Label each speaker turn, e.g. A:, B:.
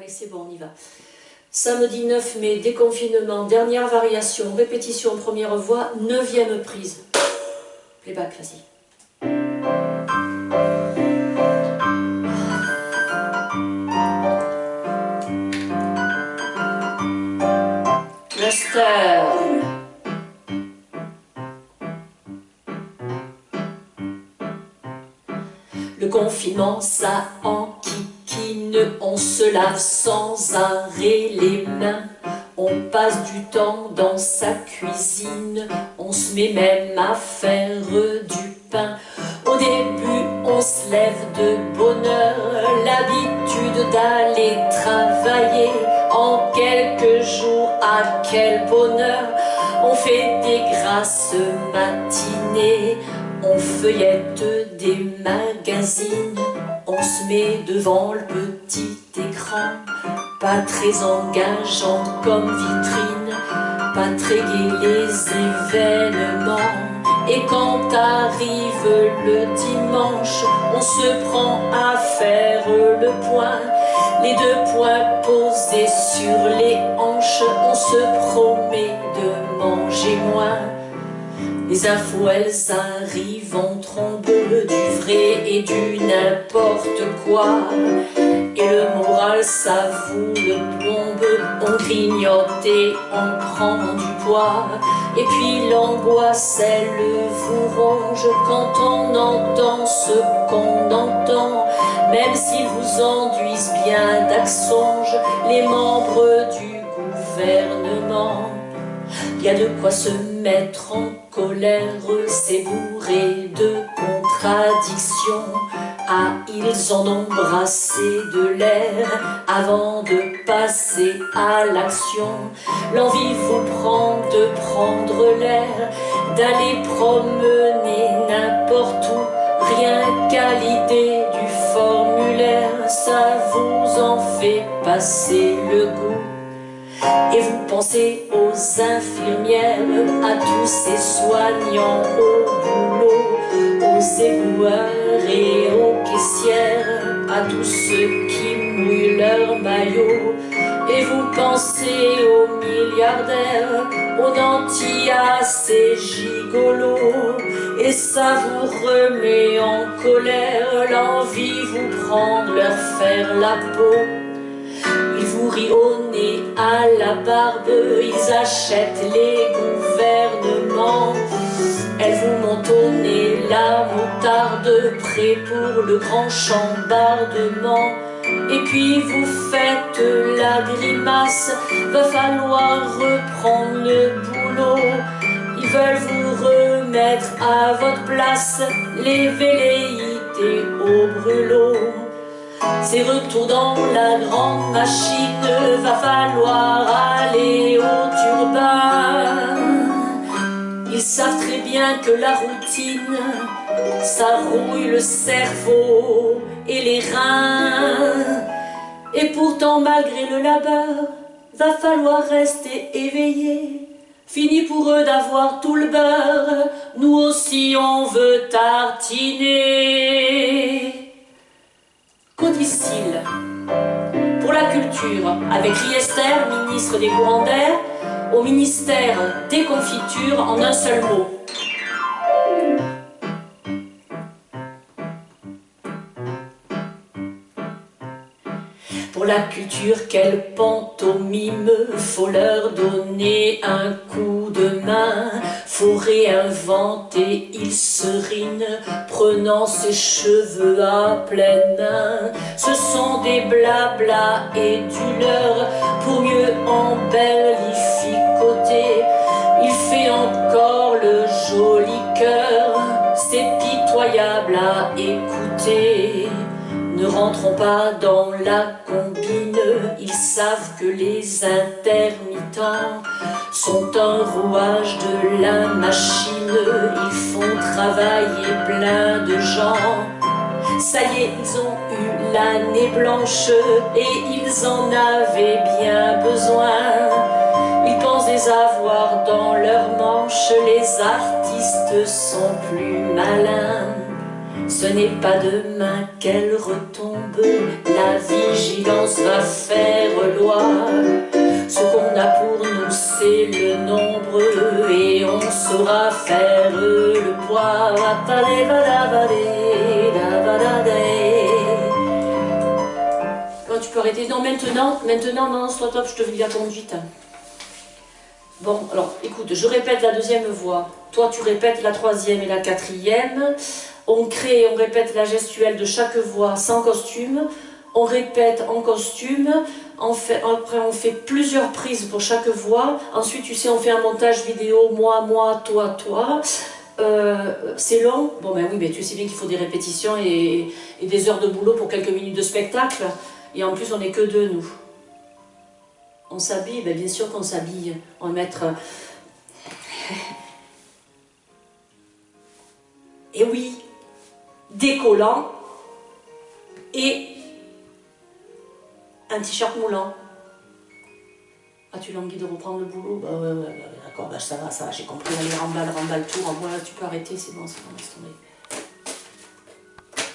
A: Allez, c'est bon, on y va. Samedi 9 mai, déconfinement, dernière variation, répétition, première voix, 9e prise. Playback, vas-y. Cluster. Le confinement, ça enquiquine, on se lave sans arrêt les mains. On passe du temps dans sa cuisine, on se met même à faire du pain. Au début, on se lève de bonne heure, l'habitude d'aller travailler. En quelques jours, à quel bonheur, on fait des grasses matinées. On feuillette des magazines, on se met devant le petit écran. Pas très engageant comme vitrine, pas très gai les événements. Et quand arrive le dimanche, on se prend à faire le point. Les deux poings posés sur les hanches, on se promet de manger moins. Les infos, elles arrivent en trombe, du vrai et du n'importe quoi. Et le moral, ça vous le plombe, on grignote et on prend du poids. Et puis l'angoisse, elle vous ronge quand on entend ce qu'on entend. Même s'ils vous enduisent bien d'axonge, les membres du gouvernement. Il y a de quoi se mettre en colère, c'est bourré de contradictions. Ah, ils en ont brassé de l'air avant de passer à l'action. L'envie vous prend de prendre l'air, d'aller promener n'importe où. Rien qu'à l'idée du formulaire, ça vous en fait passer le goût. Et vous pensez aux infirmières, à tous ces soignants au boulot, aux éboueurs et aux caissières, à tous ceux qui mouillent leur maillot. Et vous pensez aux milliardaires, aux nantis à ces gigolos. Et ça vous remet en colère, l'envie vous prend de leur faire la peau. Ils vous rient au nez à la barbe, ils achètent les gouvernements. Elles vous montent au nez la moutarde, prêt pour le grand chambardement. Et puis vous faites la grimace, va falloir reprendre le boulot. Ils veulent vous remettre à votre place, les velléités au brûlot. C'est retour dans la grande machine, va falloir aller au turbin. Ils savent très bien que la routine, ça rouille le cerveau et les reins. Et pourtant, malgré le labeur, va falloir rester éveillé. Fini pour eux d'avoir tout le beurre, nous aussi on veut tartiner. Codicile pour la culture, avec Riester, ministre des courants d'air, au ministère des confitures en un seul mot. Pour la culture, quelle pantomime, faut leur donner un coup de main. Faut réinventer, il se rine, prenant ses cheveux à pleine main. Ce sont des blabla et du leurre, pour mieux embellificoter. Il fait encore le joli cœur, c'est pitoyable à écouter. Ne rentrons pas dans la combine, ils savent que les intermittents sont un rouage de la machine. Ils font travailler plein de gens. Ça y est, ils ont eu l'année blanche et ils en avaient bien besoin. Ils pensent les avoir dans leurs manches, les artistes sont plus malins. Ce n'est pas demain qu'elle retombe, la vigilance va faire loi. Ce qu'on a pour nous c'est le nombre et on saura faire le poids. Bon, tu peux arrêter. Non, maintenant, non, stop, je te fais la conduite. Bon, alors, écoute, je répète la deuxième voix. Toi, tu répètes la troisième et la quatrième. On répète la gestuelle de chaque voix sans costume. On répète en costume. Après, on fait plusieurs prises pour chaque voix. Ensuite, tu sais, on fait un montage vidéo, moi, toi. C'est long. Bon, ben oui, mais tu sais bien qu'il faut des répétitions et des heures de boulot pour quelques minutes de spectacle. Et en plus, on n'est que deux, nous. On s'habille, ben bien sûr qu'on s'habille. On va mettre... Et oui, décollant et un t-shirt moulant. As-tu l'envie de reprendre le boulot? Bah ouais, d'accord, bah ça va, j'ai compris. Allez, remballe tout, voilà, tu peux arrêter, c'est bon, laisse tomber.